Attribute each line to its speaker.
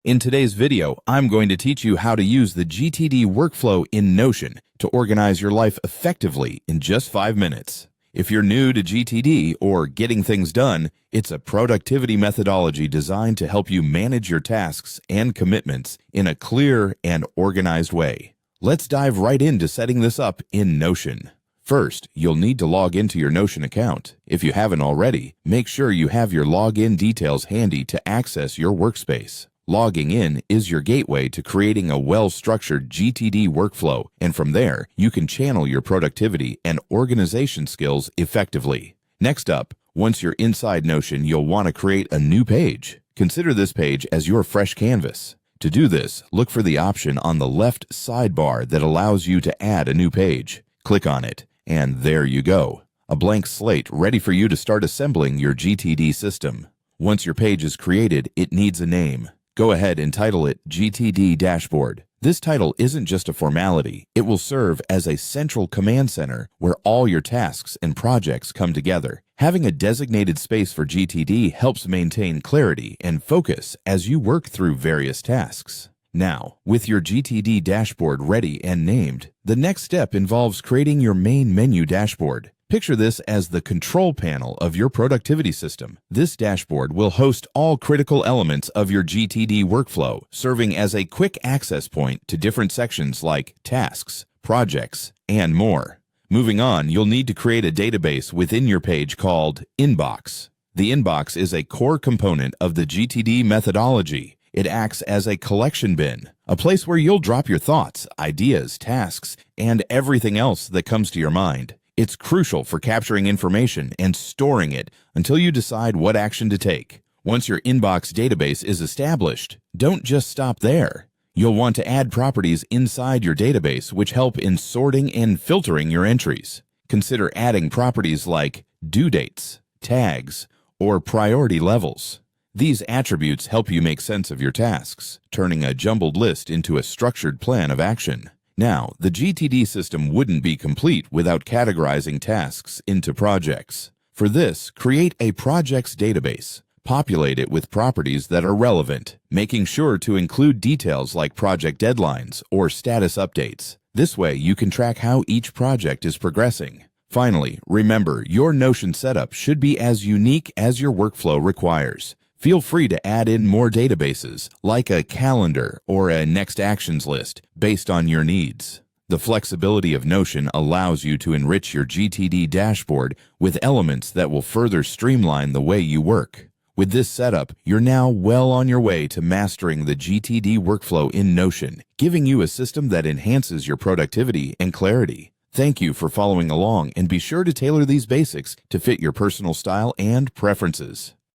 Speaker 1: In today's video, I'm going to teach you how to use the GTD workflow in Notion to organize your life effectively in just 5 minutes. If you're new to GTD or getting things done, it's a productivity methodology designed to help you manage your tasks and commitments in a clear and organized way. Let's dive right into setting this up in Notion. First, you'll need to log into your Notion account. If you haven't already, make sure you have your login details handy to access your workspace. Logging in is your gateway to creating a well-structured GTD workflow, and from there, you can channel your productivity and organization skills effectively. Next up, once you're inside Notion, you'll want to create a new page. Consider this page as your fresh canvas. To do this, look for the option on the left sidebar that allows you to add a new page. Click on it, and there you go. A blank slate ready for you to start assembling your GTD system. Once your page is created, it needs a name. Go ahead and title it GTD Dashboard. This title isn't just a formality. It will serve as a central command center where all your tasks and projects come together. Having a designated space for GTD helps maintain clarity and focus as you work through various tasks. Now, with your GTD dashboard ready and named, the next step involves creating your main menu dashboard. Picture this as the control panel of your productivity system. This dashboard will host all critical elements of your GTD workflow, serving as a quick access point to different sections like tasks, projects, and more. Moving on, you'll need to create a database within your page called Inbox. The inbox is a core component of the GTD methodology. It acts as a collection bin, a place where you'll drop your thoughts, ideas, tasks, and everything else that comes to your mind. It's crucial for capturing information and storing it until you decide what action to take. Once your inbox database is established, don't just stop there. You'll want to add properties inside your database which help in sorting and filtering your entries. Consider adding properties like due dates, tags, or priority levels. These attributes help you make sense of your tasks, turning a jumbled list into a structured plan of action. Now, the GTD system wouldn't be complete without categorizing tasks into projects. For this, create a projects database. Populate it with properties that are relevant, making sure to include details like project deadlines or status updates. This way, you can track how each project is progressing. Finally, remember, your Notion setup should be as unique as your workflow requires. Feel free to add in more databases, like a calendar or a next actions list, based on your needs. The flexibility of Notion allows you to enrich your GTD dashboard with elements that will further streamline the way you work. With this setup, you're now well on your way to mastering the GTD workflow in Notion, giving you a system that enhances your productivity and clarity. Thank you for following along, and be sure to tailor these basics to fit your personal style and preferences.